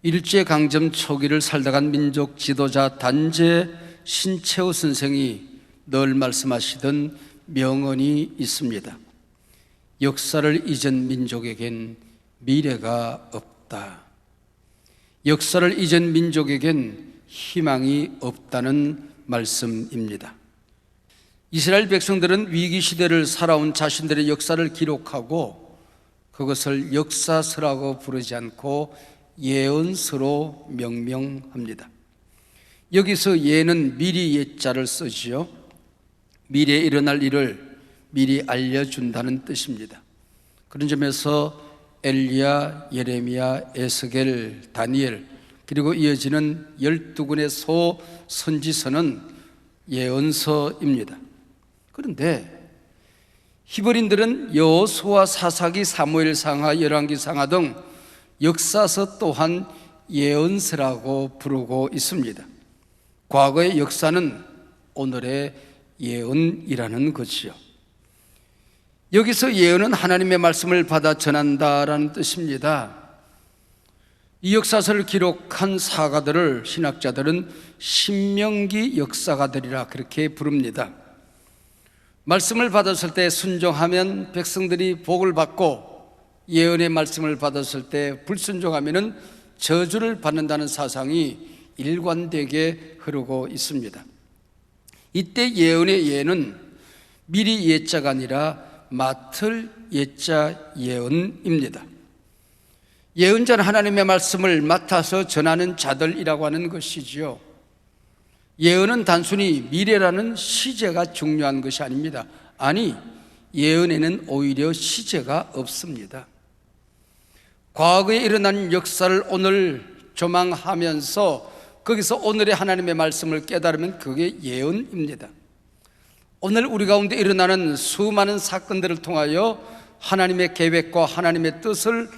일제강점 초기를 살다간 민족 지도자 단재 신채호 선생이 늘 말씀하시던 명언이 있습니다. 역사를 잊은 민족에겐 미래가 없다. 역사를 잊은 민족에겐 희망이 없다는 말씀입니다. 이스라엘 백성들은 위기 시대를 살아온 자신들의 역사를 기록하고 그것을 역사서라고 부르지 않고 예언서로 명명합니다. 여기서 예는 미리 예자를 쓰지요. 미래에 일어날 일을 미리 알려준다는 뜻입니다. 그런 점에서 엘리야, 예레미야, 에스겔, 다니엘 그리고 이어지는 12권의 소선지서는 예언서입니다. 그런데 히브리인들은 여호수아, 사사기, 사무엘상하, 열왕기상하 등 역사서 또한 예언서라고 부르고 있습니다. 과거의 역사는 오늘의 예언이라는 것이요. 여기서 예언은 하나님의 말씀을 받아 전한다라는 뜻입니다. 이 역사서를 기록한 사가들을 신학자들은 신명기 역사가들이라 그렇게 부릅니다. 말씀을 받았을 때 순종하면 백성들이 복을 받고 예언의 말씀을 받았을 때 불순종하면 저주를 받는다는 사상이 일관되게 흐르고 있습니다. 이때 예언의 예는 미리 예자가 아니라 맡을 예자 예언입니다. 예언자는 하나님의 말씀을 맡아서 전하는 자들이라고 하는 것이지요. 예언은 단순히 미래라는 시제가 중요한 것이 아닙니다. 아니, 예언에는 오히려 시제가 없습니다. 과거에 일어난 역사를 오늘 조망하면서 거기서 오늘의 하나님의 말씀을 깨달으면 그게 예언입니다. 오늘 우리 가운데 일어나는 수많은 사건들을 통하여 하나님의 계획과 하나님의 뜻을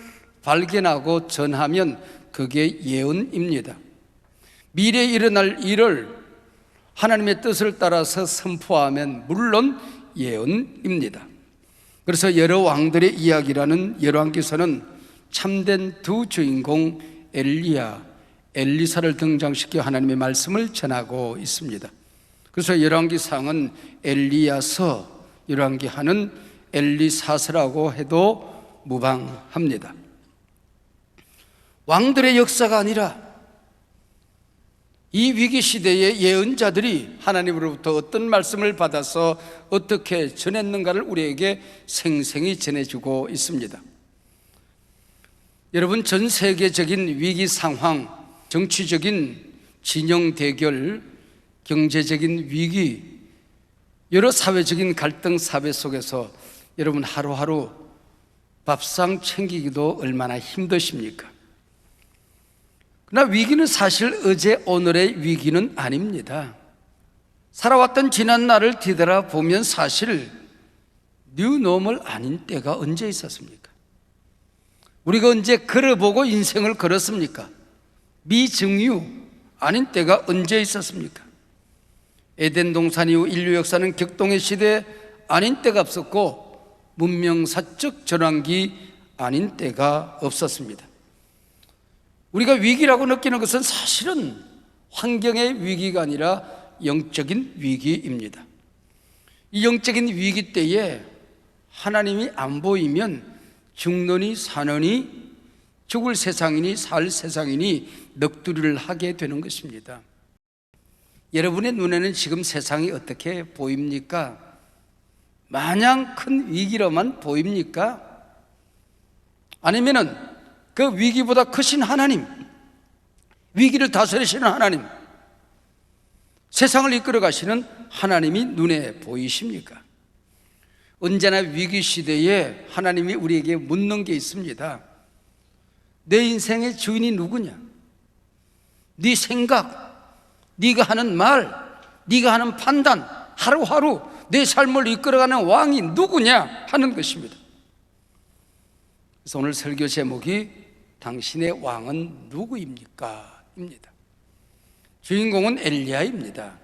발견하고 전하면 그게 예언입니다. 미래에 일어날 일을 하나님의 뜻을 따라서 선포하면 물론 예언입니다. 그래서 여러 왕들의 이야기라는 열왕기서는 참된 두 주인공 엘리야, 엘리사를 등장시켜 하나님의 말씀을 전하고 있습니다. 그래서 열왕기상은 엘리야서, 열왕기하는 엘리사서라고 해도 무방합니다. 왕들의 역사가 아니라 이 위기 시대의 예언자들이 하나님으로부터 어떤 말씀을 받아서 어떻게 전했는가를 우리에게 생생히 전해주고 있습니다. 여러분, 전 세계적인 위기 상황, 정치적인 진영 대결, 경제적인 위기, 여러 사회적인 갈등 사회 속에서 여러분 하루하루 밥상 챙기기도 얼마나 힘드십니까? 그러나 위기는 사실 어제 오늘의 위기는 아닙니다. 살아왔던 지난 날을 뒤돌아보면 사실 뉴노멀 아닌 때가 언제 있었습니까? 우리가 언제 걸어보고 인생을 걸었습니까? 미증유 아닌 때가 언제 있었습니까? 에덴 동산 이후 인류 역사는 격동의 시대 아닌 때가 없었고 문명사적 전환기 아닌 때가 없었습니다. 우리가 위기라고 느끼는 것은 사실은 환경의 위기가 아니라 영적인 위기입니다. 이 영적인 위기 때에 하나님이 안 보이면 죽느니 사느니 죽을 세상이니 살 세상이니 넋두리를 하게 되는 것입니다. 여러분의 눈에는 지금 세상이 어떻게 보입니까? 마냥 큰 위기로만 보입니까? 아니면은 그 위기보다 크신 하나님, 위기를 다스리시는 하나님, 세상을 이끌어 가시는 하나님이 눈에 보이십니까? 언제나 위기 시대에 하나님이 우리에게 묻는 게 있습니다. 내 인생의 주인이 누구냐? 네 생각, 네가 하는 말, 네가 하는 판단, 하루하루 내 삶을 이끌어가는 왕이 누구냐 하는 것입니다. 그래서 오늘 설교 제목이 당신의 왕은 누구입니까? 입니다. 주인공은 엘리야입니다.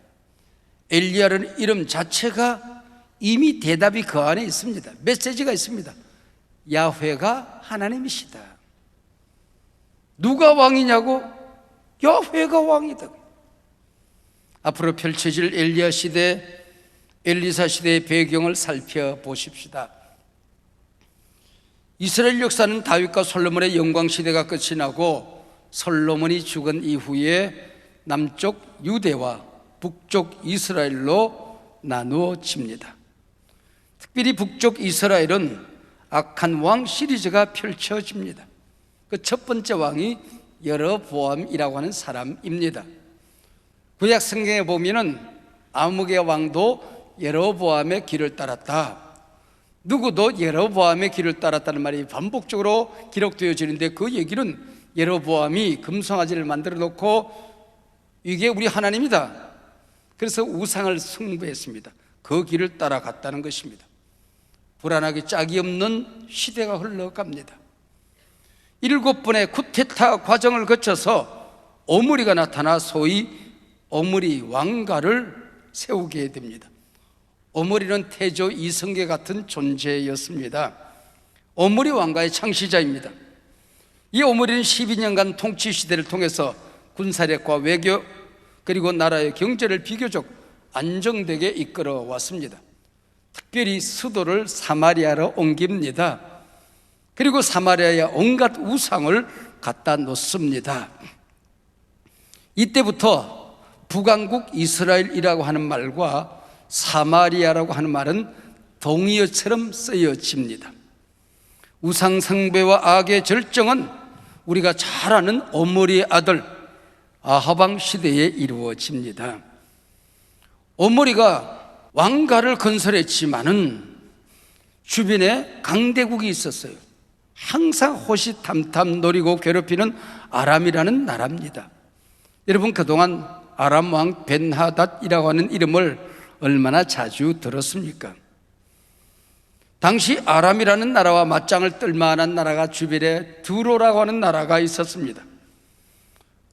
엘리야라는 이름 자체가 이미 대답이 그 안에 있습니다. 메시지가 있습니다. 야훼가 하나님이시다. 누가 왕이냐고? 야훼가 왕이다. 앞으로 펼쳐질 엘리야 시대, 엘리사 시대의 배경을 살펴보십시다. 이스라엘 역사는 다윗과 솔로몬의 영광 시대가 끝이 나고 솔로몬이 죽은 이후에 남쪽 유대와 북쪽 이스라엘로 나누어집니다. 특별히 북쪽 이스라엘은 악한 왕 시리즈가 펼쳐집니다. 그 첫 번째 왕이 여로보암이라고 하는 사람입니다. 구약 성경에 보면은 아무개 왕도 여로보암의 길을 따랐다, 누구도 여로보암의 길을 따랐다는 말이 반복적으로 기록되어지는데, 그 얘기는 여로보암이 금송아지를 만들어 놓고 이게 우리 하나님이다, 그래서 우상을 숭배했습니다. 그 길을 따라갔다는 것입니다. 불안하게 짝이 없는 시대가 흘러갑니다. 7번의 쿠데타 과정을 거쳐서 오므리가 나타나 소위 오므리 왕가를 세우게 됩니다. 오므리는 태조 이성계 같은 존재였습니다. 오므리 왕가의 창시자입니다. 이 오므리는 12년간 통치 시대를 통해서 군사력과 외교 그리고 나라의 경제를 비교적 안정되게 이끌어 왔습니다. 특별히 수도를 사마리아로 옮깁니다. 그리고 사마리아에 온갖 우상을 갖다 놓습니다. 이때부터 북왕국 이스라엘이라고 하는 말과 사마리아라고 하는 말은 동의어처럼 쓰여집니다. 우상 숭배와 악의 절정은 우리가 잘 아는 오므리의 아들 아하방 시대에 이루어집니다. 오므리가 왕가를 건설했지만은 주변에 강대국이 있었어요. 항상 호시탐탐 노리고 괴롭히는 아람이라는 나라입니다. 여러분, 그동안 아람 왕 벤하닷이라고 하는 이름을 얼마나 자주 들었습니까? 당시 아람이라는 나라와 맞짱을 뜰 만한 나라가 주변에 두로라고 하는 나라가 있었습니다.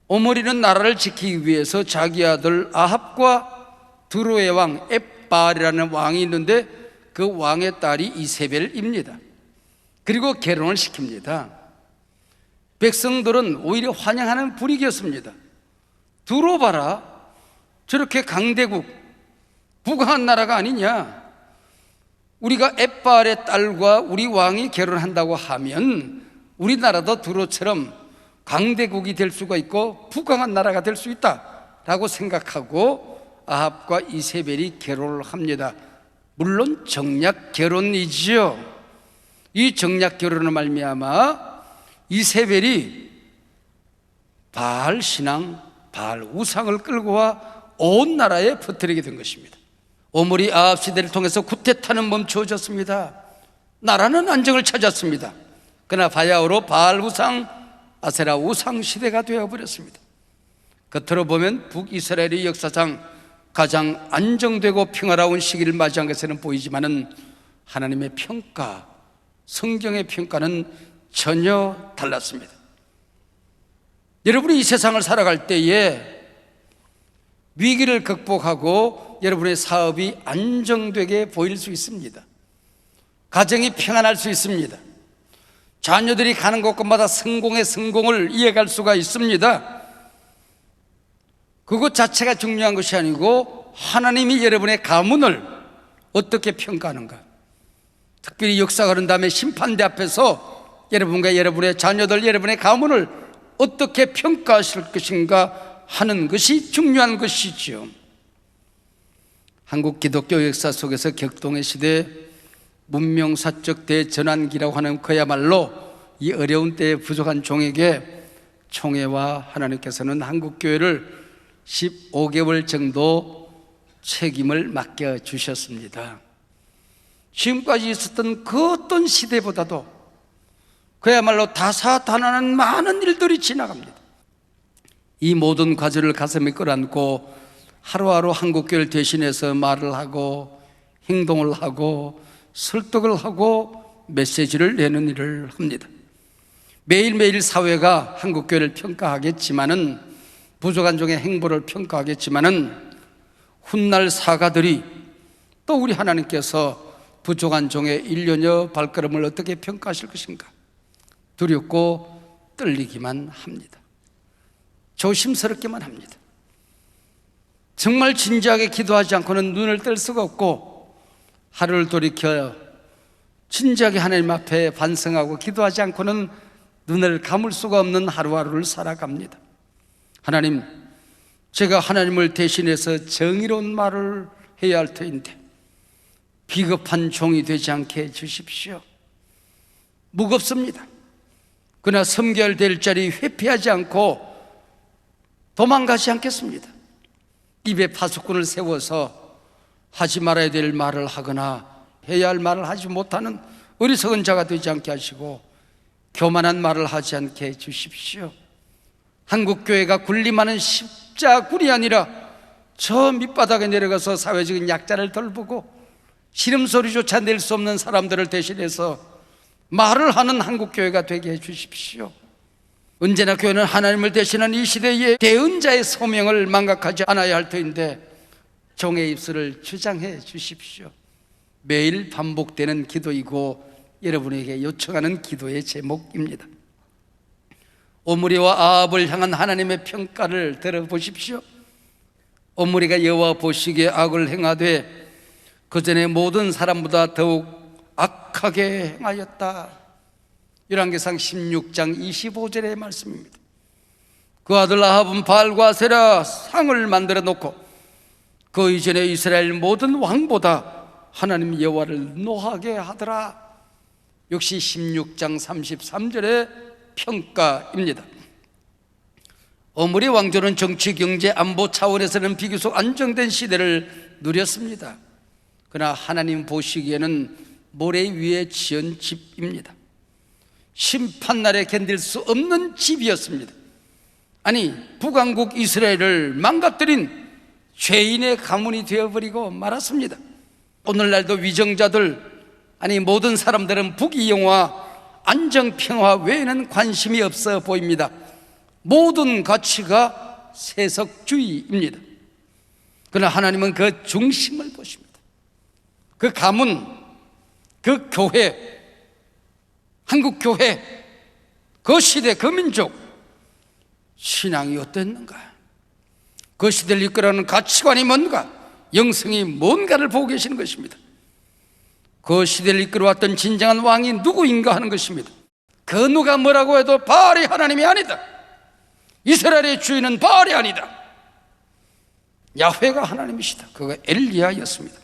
오므리는 나라를 지키기 위해서 자기 아들 아합과 두로의 왕 엣바알이라는 왕이 있는데 그 왕의 딸이 이세벨입니다. 그리고 결혼을 시킵니다. 백성들은 오히려 환영하는 분위기였습니다. 두로 봐라, 저렇게 강대국 부강한 나라가 아니냐, 우리가 엣바알의 딸과 우리 왕이 결혼한다고 하면 우리나라도 두로처럼 강대국이 될 수가 있고 부강한 나라가 될 수 있다라고 생각하고 아합과 이세벨이 결혼을 합니다. 물론 정략 결혼이지요. 이 정략 결혼을 말미암아 이세벨이 바알 신앙, 바알 우상을 끌고 와 온 나라에 퍼뜨리게 된 것입니다. 오므리 아합 시대를 통해서 쿠데타는 멈추어졌습니다. 나라는 안정을 찾았습니다. 그러나 바야흐로 바알 우상, 아세라 우상 시대가 되어버렸습니다. 겉으로 보면 북이스라엘의 역사상 가장 안정되고 평화로운 시기를 맞이한 것으로는 보이지만은 하나님의 평가, 성경의 평가는 전혀 달랐습니다. 여러분이 이 세상을 살아갈 때에 위기를 극복하고 여러분의 사업이 안정되게 보일 수 있습니다. 가정이 평안할 수 있습니다. 자녀들이 가는 곳곳마다 성공의 성공을 이어갈 수가 있습니다. 그것 자체가 중요한 것이 아니고 하나님이 여러분의 가문을 어떻게 평가하는가, 특별히 역사가 흐른 다음에 심판대 앞에서 여러분과 여러분의 자녀들, 여러분의 가문을 어떻게 평가하실 것인가 하는 것이 중요한 것이죠. 한국 기독교 역사 속에서 격동의 시대, 문명사적 대전환기라고 하는 그야말로 이 어려운 때에 부족한 종에게 총회와 하나님께서는 한국교회를 15개월 정도 책임을 맡겨주셨습니다. 지금까지 있었던 그 어떤 시대보다도 그야말로 다사다난한 많은 일들이 지나갑니다. 이 모든 과제를 가슴에 끌어안고 하루하루 한국교회를 대신해서 말을 하고 행동을 하고 설득을 하고 메시지를 내는 일을 합니다. 매일매일 사회가 한국교회를 평가하겠지만은, 부족한 종의 행보를 평가하겠지만은 훗날 사가들이 또 우리 하나님께서 부족한 종의 일련의 발걸음을 어떻게 평가하실 것인가, 두렵고 떨리기만 합니다. 조심스럽기만 합니다. 정말 진지하게 기도하지 않고는 눈을 뜰 수가 없고, 하루를 돌이켜 진지하게 하나님 앞에 반성하고 기도하지 않고는 눈을 감을 수가 없는 하루하루를 살아갑니다. 하나님, 제가 하나님을 대신해서 정의로운 말을 해야 할 터인데 비겁한 종이 되지 않게 해주십시오. 무겁습니다. 그러나 섬겨야 될 자리 회피하지 않고 도망가지 않겠습니다. 입에 파수꾼을 세워서 하지 말아야 될 말을 하거나 해야 할 말을 하지 못하는 어리석은 자가 되지 않게 하시고 교만한 말을 하지 않게 해주십시오. 한국교회가 군림하는 십자군이 아니라 저 밑바닥에 내려가서 사회적인 약자를 돌보고 신음소리조차 낼 수 없는 사람들을 대신해서 말을 하는 한국교회가 되게 해주십시오. 언제나 교회는 하나님을 대신한 이 시대의 대언자의 소명을 망각하지 않아야 할 터인데 종의 입술을 주장해 주십시오. 매일 반복되는 기도이고 여러분에게 요청하는 기도의 제목입니다. 오므리와 아합을 향한 하나님의 평가를 들어보십시오. 오므리가 여호와 보시기에 악을 행하되 그 전에 모든 사람보다 더욱 악하게 행하였다. 열왕기상 16장 25절의 말씀입니다. 그 아들 아합은 바알과 아세라 상을 만들어 놓고 그 이전에 이스라엘 모든 왕보다 하나님 여호와를 노하게 하더라. 역시 16장 33절의 평가입니다. 오므리 왕조는 정치, 경제, 안보 차원에서는 비교적 안정된 시대를 누렸습니다. 그러나 하나님 보시기에는 모래 위에 지은 집입니다. 심판날에 견딜 수 없는 집이었습니다. 아니, 북왕국 이스라엘을 망가뜨린 죄인의 가문이 되어버리고 말았습니다. 오늘날도 위정자들, 아니 모든 사람들은 부귀영화, 안정평화 외에는 관심이 없어 보입니다. 모든 가치가 세속주의입니다. 그러나 하나님은 그 중심을 보십니다. 그 가문, 그 교회, 한국교회, 그 시대, 그 민족 신앙이 어땠는가? 그 시대를 이끌어가는 가치관이 뭔가, 영성이 뭔가를 보고 계시는 것입니다. 그 시대를 이끌어왔던 진정한 왕이 누구인가 하는 것입니다. 그 누가 뭐라고 해도 바알이 하나님이 아니다. 이스라엘의 주인은 바알이 아니다. 야훼가 하나님이시다. 그가 엘리야였습니다.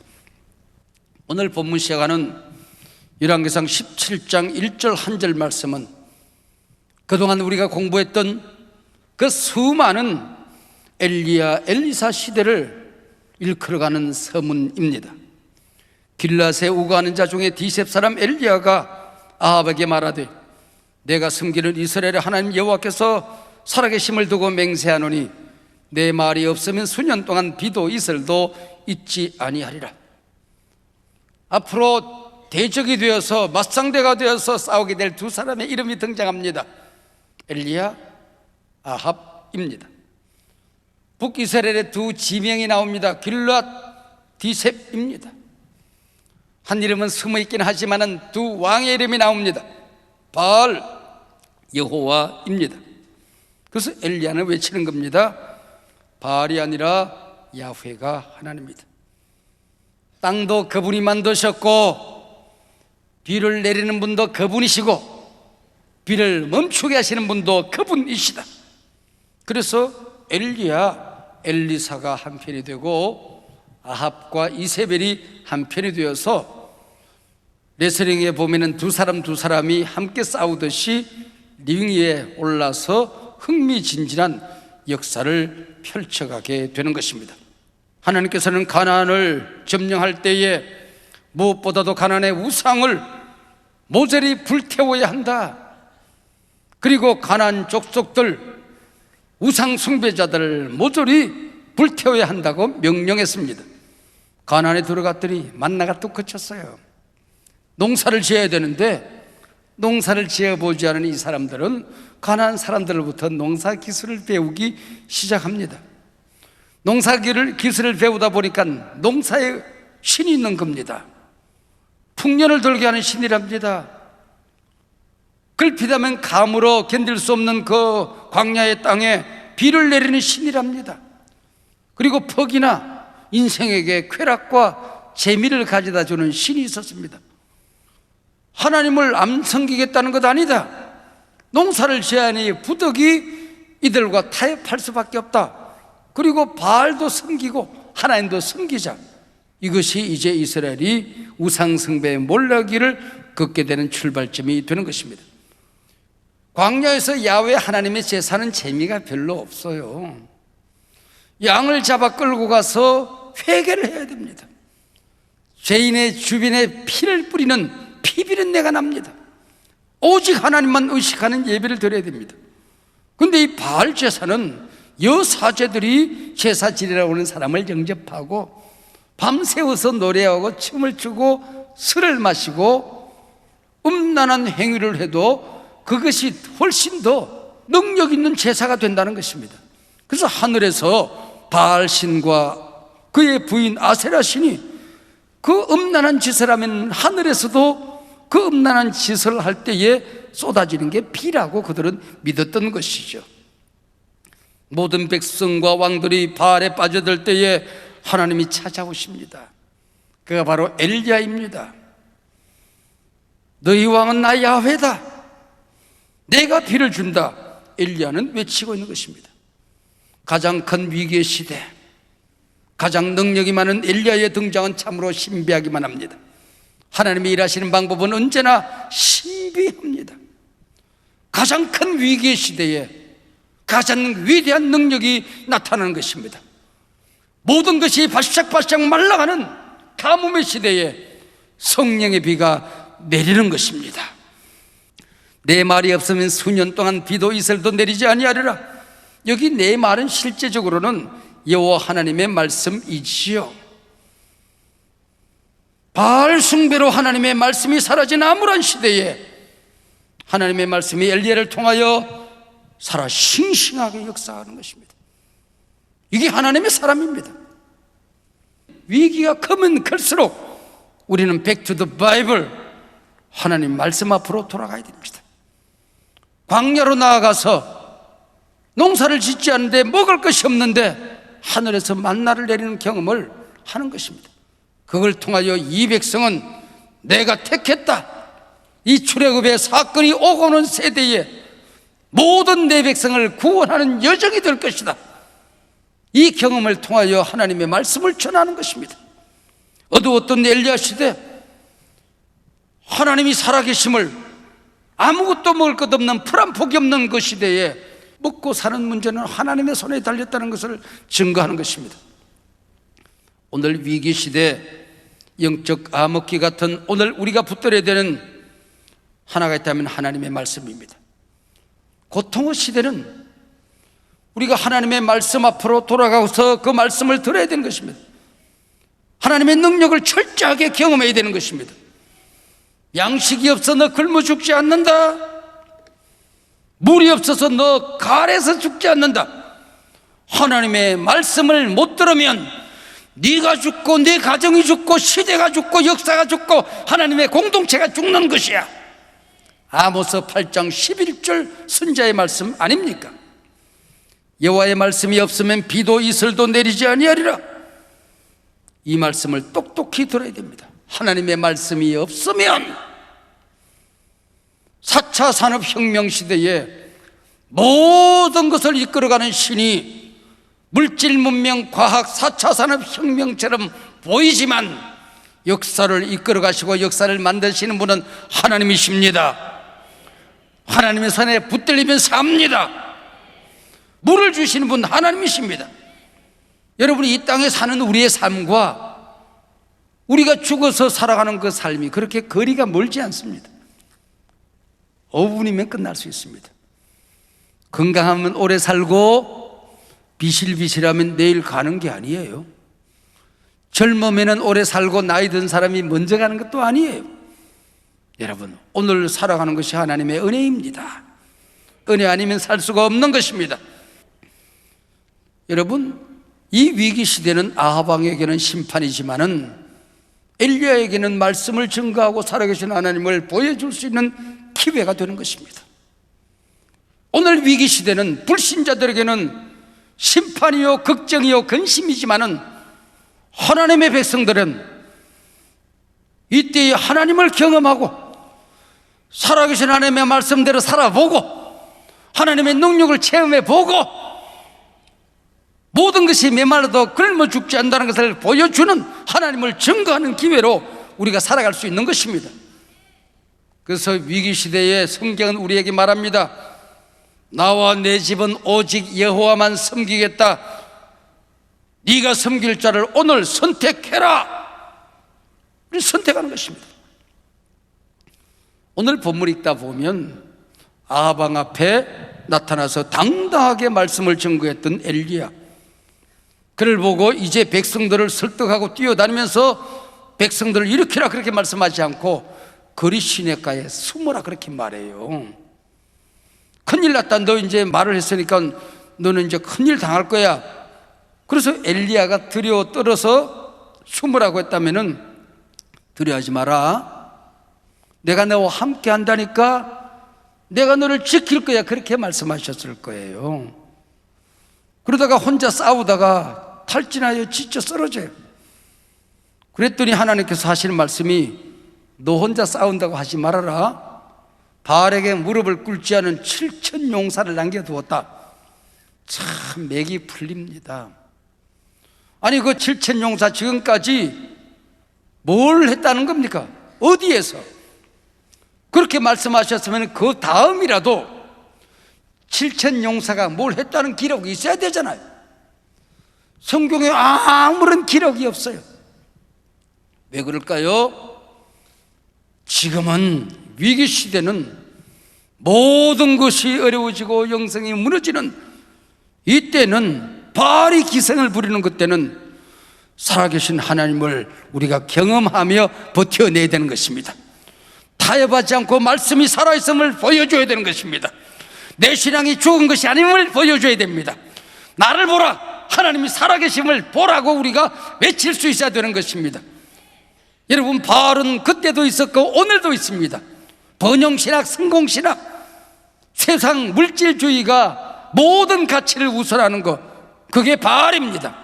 오늘 본문 시작하는 열왕기상 17장 1절 한 절 말씀은 그동안 우리가 공부했던 그 수많은 엘리야, 엘리사 시대를 일컬어가는 서문입니다. 길앗에 우거하는 자 중에 디셉 사람 엘리야가 아합에게 말하되 내가 섬기는 이스라엘의 하나님 여호와께서 살아계심을 두고 맹세하노니 내 말이 없으면 수년 동안 비도 이슬도 있지 아니하리라. 앞으로 대적이 되어서 맞상대가 되어서 싸우게 될 두 사람의 이름이 등장합니다. 엘리야, 아합입니다. 북이스라엘의 두 지명이 나옵니다. 길앗, 디셉입니다. 한 이름은 숨어있긴 하지만 두 왕의 이름이 나옵니다. 바알, 여호와입니다. 그래서 엘리야는 외치는 겁니다. 바알이 아니라 야훼가 하나님입니다. 땅도 그분이 만드셨고 비를 내리는 분도 그분이시고 비를 멈추게 하시는 분도 그분이시다. 그래서 엘리야, 엘리사가 한편이 되고 아합과 이세벨이 한편이 되어서 레슬링에 보면은 두 사람이 함께 싸우듯이 링 위에 올라서 흥미진진한 역사를 펼쳐가게 되는 것입니다. 하나님께서는 가나안을 점령할 때에 무엇보다도 가나안의 우상을 모조리 불태워야 한다. 그리고 가나안 족속들, 우상 숭배자들을 모조리 불태워야 한다고 명령했습니다. 가나안에 들어갔더니 만나가 뚝 그쳤어요. 농사를 지어야 되는데 농사를 지어보지 않은 이 사람들은 가나안 사람들로부터 농사 기술을 배우기 시작합니다. 농사 기술을 배우다 보니까 농사에 신이 있는 겁니다. 풍년을 돌게 하는 신이랍니다. 글피다면 감으로 견딜 수 없는 그 광야의 땅에 비를 내리는 신이랍니다. 그리고 퍽이나 인생에게 쾌락과 재미를 가져다 주는 신이 있었습니다. 하나님을 안 섬기겠다는 것 아니다. 농사를 지으니 부득이 이들과 타협할 수밖에 없다. 그리고 바알도 섬기고 하나님도 섬기자. 이것이 이제 이스라엘이 우상숭배의 몰락기를 걷게 되는 출발점이 되는 것입니다. 광야에서 야훼 하나님의 제사는 재미가 별로 없어요. 양을 잡아 끌고 가서 회개를 해야 됩니다. 죄인의 주변에 피를 뿌리는 피비린내가 납니다. 오직 하나님만 의식하는 예배를 드려야 됩니다. 그런데 이 바알 제사는 여사제들이 제사 지내러 오는 사람을 영접하고 밤새워서 노래하고 춤을 추고 술을 마시고 음란한 행위를 해도 그것이 훨씬 더 능력 있는 제사가 된다는 것입니다. 그래서 하늘에서 바알 신과 그의 부인 아세라 신이 그 음란한 짓을 하면 하늘에서도 그 음란한 짓을 할 때에 쏟아지는 게 비라고 그들은 믿었던 것이죠. 모든 백성과 왕들이 바알에 빠져들 때에 하나님이 찾아오십니다. 그가 바로 엘리야입니다. 너희 왕은 나 야훼다. 내가 비를 준다. 엘리야는 외치고 있는 것입니다. 가장 큰 위기의 시대, 가장 능력이 많은 엘리야의 등장은 참으로 신비하기만 합니다. 하나님이 일하시는 방법은 언제나 신비합니다. 가장 큰 위기의 시대에 가장 위대한 능력이 나타나는 것입니다. 모든 것이 바싹바싹 말라가는 가뭄의 시대에 성령의 비가 내리는 것입니다. 내 말이 없으면 수년 동안 비도 이슬도 내리지 아니하리라. 여기 내 말은 실제적으로는 여호와 하나님의 말씀이지요. 바알 숭배로 하나님의 말씀이 사라진 암울한 시대에 하나님의 말씀이 엘리야를 통하여 살아 싱싱하게 역사하는 것입니다. 이게 하나님의 사람입니다. 위기가 크면 클수록 우리는 back to the Bible, 하나님 말씀 앞으로 돌아가야 됩니다. 광야로 나아가서 농사를 짓지 않는데 먹을 것이 없는데 하늘에서 만나를 내리는 경험을 하는 것입니다. 그걸 통하여 이 백성은 내가 택했다. 이 출애굽의 사건이 오고 오는 세대에 모든 내 백성을 구원하는 여정이 될 것이다. 이 경험을 통하여 하나님의 말씀을 전하는 것입니다. 어두웠던 엘리야 시대, 하나님이 살아계심을 아무것도 먹을 것 없는 풀 한 폭이 없는 그 시대에 먹고 사는 문제는 하나님의 손에 달렸다는 것을 증거하는 것입니다. 오늘 위기 시대, 영적 암흑기 같은 오늘 우리가 붙들어야 되는 하나가 있다면 하나님의 말씀입니다. 고통의 시대는 우리가 하나님의 말씀 앞으로 돌아가서 그 말씀을 들어야 되는 것입니다. 하나님의 능력을 철저하게 경험해야 되는 것입니다. 양식이 없어 너 굶어 죽지 않는다. 물이 없어서 너 가래서 죽지 않는다. 하나님의 말씀을 못 들으면 네가 죽고 네 가정이 죽고 시대가 죽고 역사가 죽고 하나님의 공동체가 죽는 것이야. 아모스 8장 11절 선지자의 말씀 아닙니까? 여호와의 말씀이 없으면 비도 이슬도 내리지 아니하리라. 이 말씀을 똑똑히 들어야 됩니다. 하나님의 말씀이 없으면 4차 산업혁명 시대에 모든 것을 이끌어가는 신이 물질 문명, 과학, 4차 산업혁명처럼 보이지만 역사를 이끌어가시고 역사를 만드시는 분은 하나님이십니다. 하나님의 손에 붙들리면 삽니다. 물을 주시는 분 하나님이십니다. 여러분이 이 땅에 사는 우리의 삶과 우리가 죽어서 살아가는 그 삶이 그렇게 거리가 멀지 않습니다. 5분이면 끝날 수 있습니다. 건강하면 오래 살고 비실비실하면 내일 가는 게 아니에요. 젊으면 오래 살고 나이 든 사람이 먼저 가는 것도 아니에요. 여러분, 오늘 살아가는 것이 하나님의 은혜입니다. 은혜 아니면 살 수가 없는 것입니다. 여러분, 이 위기 시대는 아합 왕에게는 심판이지만은 엘리야에게는 말씀을 증거하고 살아계신 하나님을 보여줄 수 있는 기회가 되는 것입니다. 오늘 위기 시대는 불신자들에게는 심판이요 걱정이요 근심이지만은 하나님의 백성들은 이때에 하나님을 경험하고 살아계신 하나님의 말씀대로 살아보고 하나님의 능력을 체험해보고 모든 것이 메말라도 굶어 죽지 않는다는 것을 보여주는 하나님을 증거하는 기회로 우리가 살아갈 수 있는 것입니다. 그래서 위기시대에 성경은 우리에게 말합니다. 나와 내 집은 오직 여호와만 섬기겠다. 네가 섬길 자를 오늘 선택해라. 선택하는 것입니다. 오늘 본문 읽다 보면 아합 왕 앞에 나타나서 당당하게 말씀을 증거했던 엘리야, 그를 보고 이제 백성들을 설득하고 뛰어다니면서 백성들을 일으키라 그렇게 말씀하지 않고 거리 시내가에 숨어라 그렇게 말해요. 큰일 났다, 너 이제 말을 했으니까 너는 이제 큰일 당할 거야. 그래서 엘리야가 들여 떨어서 숨으라고 했다면은 두려워하지 마라, 내가 너와 함께 한다니까, 내가 너를 지킬 거야 그렇게 말씀하셨을 거예요. 그러다가 혼자 싸우다가 탈진하여 지쳐 쓰러져요. 그랬더니 하나님께서 하시는 말씀이 너 혼자 싸운다고 하지 말아라. 바알에게 무릎을 꿇지 않은 7천 용사를 남겨두었다. 참 맥이 풀립니다. 아니 그 7천 용사 지금까지 뭘 했다는 겁니까? 어디에서? 그렇게 말씀하셨으면 그 다음이라도 7천 용사가 뭘 했다는 기록이 있어야 되잖아요. 성경에 아무런 기록이 없어요. 왜 그럴까요? 지금은 위기시대는 모든 것이 어려워지고 영성이 무너지는 이때는 바알이 기생을 부리는 그때는 살아계신 하나님을 우리가 경험하며 버텨내야 되는 것입니다. 타협하지 않고 말씀이 살아있음을 보여줘야 되는 것입니다. 내 신앙이 죽은 것이 아님을 보여줘야 됩니다. 나를 보라, 하나님이 살아계심을 보라고 우리가 외칠 수 있어야 되는 것입니다. 여러분, 바알은 그때도 있었고 오늘도 있습니다. 번영신학, 성공신학, 세상 물질주의가 모든 가치를 우선하는 것, 그게 바알입니다.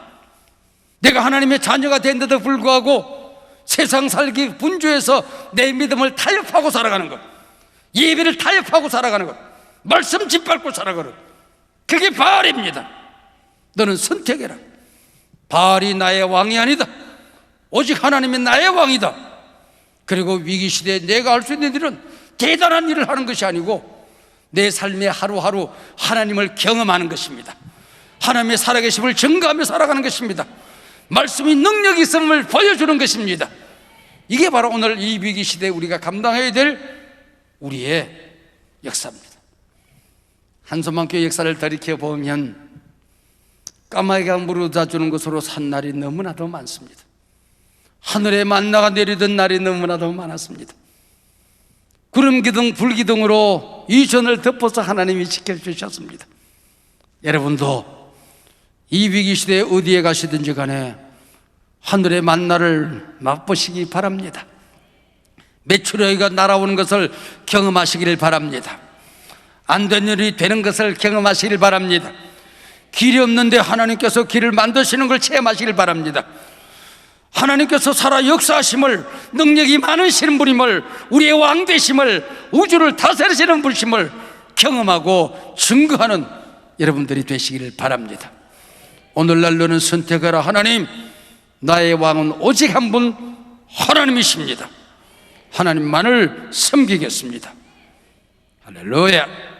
내가 하나님의 자녀가 된데도 불구하고 세상 살기 분주해서 내 믿음을 타협하고 살아가는 것, 예배를 타협하고 살아가는 것, 말씀 짓밟고 살아가는 것, 그게 바알입니다. 너는 선택해라. 바알이 나의 왕이 아니다. 오직 하나님이 나의 왕이다. 그리고 위기시대에 내가 할 수 있는 일은 대단한 일을 하는 것이 아니고 내 삶의 하루하루 하나님을 경험하는 것입니다. 하나님의 살아계심을 증거하며 살아가는 것입니다. 말씀이 능력이 있음을 보여주는 것입니다. 이게 바로 오늘 이 위기시대에 우리가 감당해야 될 우리의 역사입니다. 한소만교회 역사를 돌이켜보면 까마귀가 물어다 주는 것으로 산 날이 너무나도 많습니다. 하늘에 만나가 내리던 날이 너무나도 많았습니다. 구름기둥 불기둥으로 이 전을 덮어서 하나님이 지켜주셨습니다. 여러분도 이 위기시대에 어디에 가시든지 간에 하늘의 만나를 맛보시기 바랍니다. 메추라기가 날아오는 것을 경험하시기를 바랍니다. 안 된 일이 되는 것을 경험하시길 바랍니다. 길이 없는데 하나님께서 길을 만드시는 걸 체험하시길 바랍니다. 하나님께서 살아 역사하심을, 능력이 많으시는 분임을, 우리의 왕 되심을, 우주를 다스리시는 분심을 경험하고 증거하는 여러분들이 되시기를 바랍니다. 오늘날 너는 선택하라. 하나님, 나의 왕은 오직 한 분 하나님이십니다. 하나님만을 섬기겠습니다. 할렐루야.